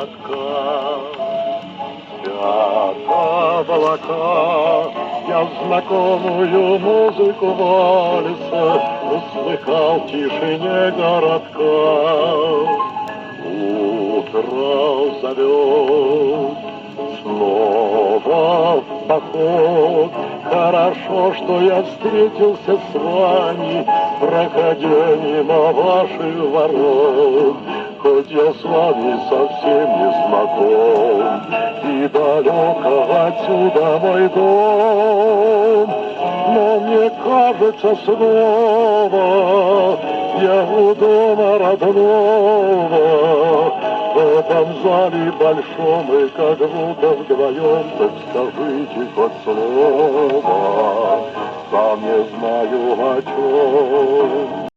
городка. Спят облака, я знакомую музыку вальса услыхал в тишине городка. Утро зовет снова в поход. Хорошо, что я встретился с вами, проходя мимо ваших ворот. Хоть я с вами совсем не знаком, и далеко отсюда мой дом, но мне кажется снова я у дома родного. В этом зале большом и как будто вдвоем, так скажите хоть слово, сам не знаю о чем.